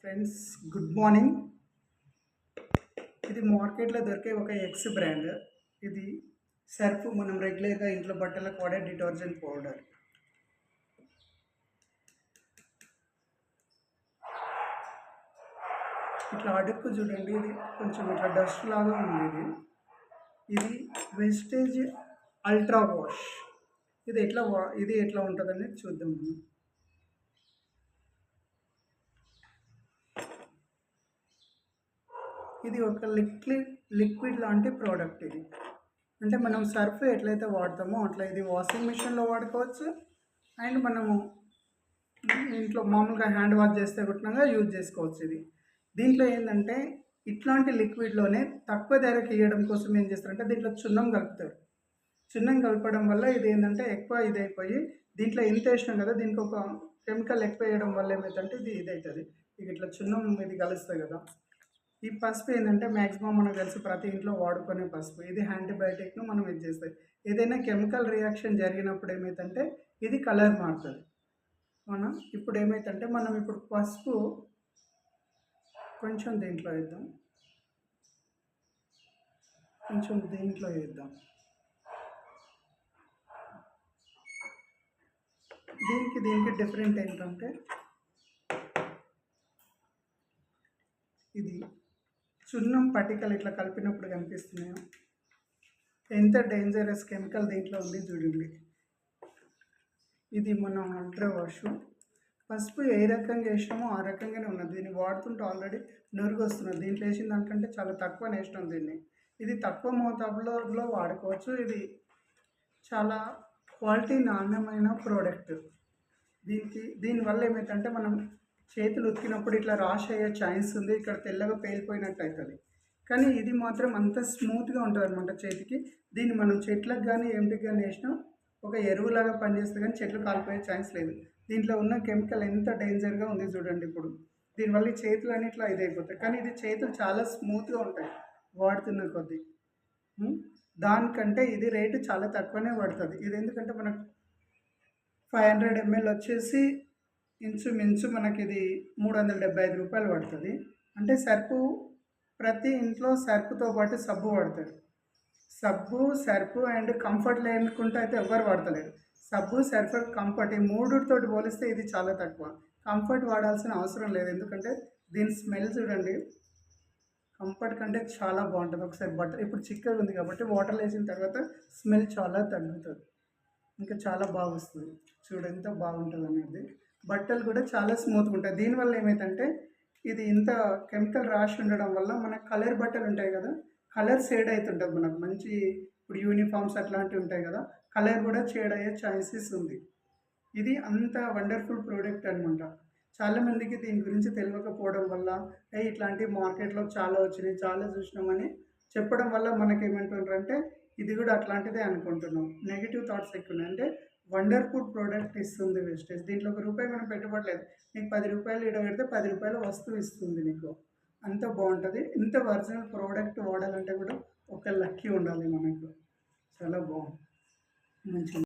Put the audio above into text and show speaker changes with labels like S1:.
S1: Friends, good morning. ఇది మార్కెట్లో దొరికే ఒక ఎక్స్ బ్రాండ్. ఇది సర్ఫ్, మనం రెగ్యులర్గా ఇంట్లో బట్టలకు వాడే డిటర్జెంట్ పౌడర్. ఇట్లా అడుక్కు చూడండి, ఇది కొంచెం ఇట్లా డస్ట్ లాగా ఉంది. ఇది వెస్టేజ్ అల్ట్రా వాష్. ఇది ఎట్లా ఉంటుందని చూద్దాం మనం. ఇది ఒక లిక్విడ్ లాంటి ప్రోడక్ట్. ఇది అంటే మనం సర్ఫ్ ఎట్లయితే వాడతామో అట్లా ఇది వాషింగ్ మిషన్లో వాడుకోవచ్చు. అండ్ మనము ఇంట్లో మామూలుగా హ్యాండ్ వాష్ చేస్తే కుట్టినాగా యూజ్ చేసుకోవచ్చు. దీంట్లో ఏంటంటే ఇట్లాంటి లిక్విడ్లోనే తక్కువ ధరకి ఇవ్వడం కోసం ఏం చేస్తారంటే దీంట్లో చున్నం కలుపుతారు. చున్నం కలపడం వల్ల ఇది ఏంటంటే ఎక్కువ ఇదైపోయి దీంట్లో ఎంత వేసినాం కదా, దీనికి ఒక కెమికల్ ఎక్కువ వేయడం వల్ల ఏమవుతుందంటే ఇది అవుతుంది. ఇక ఇట్లా చున్నం ఇది కలుస్తుంది కదా. ఈ పసుపు ఏంటంటే మ్యాక్సిమం మనకు తెలిసి ప్రతి ఇంట్లో వాడుకునే పసుపు. ఇది యాంటీబయాటిక్ను మనం ఇది చేస్తుంది. ఏదైనా కెమికల్ రియాక్షన్ జరిగినప్పుడు ఏమైందంటే ఇది కలర్ మారుతుంది. ఇప్పుడు ఏమైందంటే మనం ఇప్పుడు పసుపు కొంచెం దీంట్లో వేద్దాం, దీనికి డిఫరెంట్ ఏంటంటే ఇది చున్నం పటికలు ఇట్లా కలిపినప్పుడు కనిపిస్తున్నాయో ఎంత డేంజరస్ కెమికల్ దీంట్లో ఉంది చూడండి. ఇది మన అల్ట్రా వాష్. పసుపు ఏ రకంగా వేసినామో ఆ రకంగానే ఉన్నది. దీన్ని వాడుతుంటే ఆల్రెడీ నొరుగు వస్తున్నది. దీంట్లో వేసిన దానికంటే చాలా తక్కువ వేసినాం దీన్ని. ఇది తక్కువ మోతాదులో వాడుకోవచ్చు. ఇది చాలా క్వాలిటీ నాణ్యమైన ప్రోడక్ట్. దీనివల్ల ఏమైందంటే మనం చేతులు ఉతికినప్పుడు ఇట్లా రాష్ అయ్యే ఛాన్స్ ఉంది, ఇక్కడ తెల్లగా పేలిపోయినట్టు అవుతుంది. కానీ ఇది మాత్రం అంత స్మూత్గా ఉంటుంది అనమాట చేతికి. దీన్ని మనం చెట్లకు కానీ ఎంటికి కానీ వేసినా ఒక ఎరువులాగా పనిచేస్తుంది, కానీ చెట్లు కాలిపోయే ఛాన్స్ లేదు. దీంట్లో ఉన్న కెమికల్ ఎంత డేంజర్గా ఉంది చూడండి. ఇప్పుడు దీనివల్ల చేతులు అని ఇట్లా ఇదైపోతాయి, కానీ ఇది చేతులు చాలా స్మూత్గా ఉంటాయి వాడుతున్న కొద్దీ. దానికంటే ఇది రేటు చాలా తక్కువనే పడుతుంది. ఇది ఎందుకంటే మనకు 500 ml వచ్చేసి ఇంచుమించు మనకి ఇది 375 రూపాయలు పడుతుంది. అంటే సర్పు ప్రతి ఇంట్లో సర్పుతో పాటు సబ్బు వాడతారు. సబ్బు, సర్పు అండ్ కంఫర్ట్ లేనుకుంటే అయితే ఎవ్వరు వాడతలేరు. సబ్బు, సర్ఫ్, కంఫర్ట్ ఈ మూడుతోటి పోలిస్తే ఇది చాలా తక్కువ. కంఫర్ట్ వాడాల్సిన అవసరం లేదు, ఎందుకంటే దీని స్మెల్ చూడండి, కంఫర్ట్ కంటే చాలా బాగుంటుంది. ఒకసారి ఇప్పుడు చిక్కగా ఉంది కాబట్టి వాటర్లో వేసిన తర్వాత స్మెల్ చాలా తగ్గుతుంది, ఇంకా చాలా బాగా వస్తుంది. చూడు ఎంత బాగుంటుంది అనేది. బట్టలు కూడా చాలా స్మూత్గా ఉంటాయి. దీనివల్ల ఏమైందంటే ఇది ఇంత కెమికల్ రాసి ఉండడం వల్ల మన కలర్ బట్టలు ఉంటాయి కదా, కలర్ షేడ్ అవుతుంటుంది మనకు. మంచి ఇప్పుడు యూనిఫామ్స్ అట్లాంటివి ఉంటాయి కదా, కలర్ కూడా షేడ్ అయ్యే ఛాన్సెస్ ఉంది. ఇది అంత వండర్ఫుల్ ప్రోడక్ట్ అనమాట. చాలామందికి దీని గురించి తెలియకపోవడం వల్ల ఇట్లాంటి మార్కెట్లో చాలా వచ్చినాయి, చాలా చూసినామని చెప్పడం వల్ల మనకేమంటుంటారంటే ఇది కూడా అట్లాంటిదే అనుకుంటున్నాం. నెగిటివ్ థాట్స్ ఎక్కువ ఉన్నాయి. అంటే వండర్ఫుల్ ప్రోడక్ట్ ఇస్తుంది వెస్టేజ్. దీంట్లో ₹1 మనం పెట్టుబడలేదు. నీకు ₹10 ఇడ పెడితే ₹10 వస్తువు ఇస్తుంది నీకు. అంత బాగుంటుంది. ఇంత ఒరిజినల్ ప్రోడక్ట్ వాడాలంటే కూడా ఒక లక్కీ ఉండాలి మనకు. చాలా బాగుంది, మంచిగా.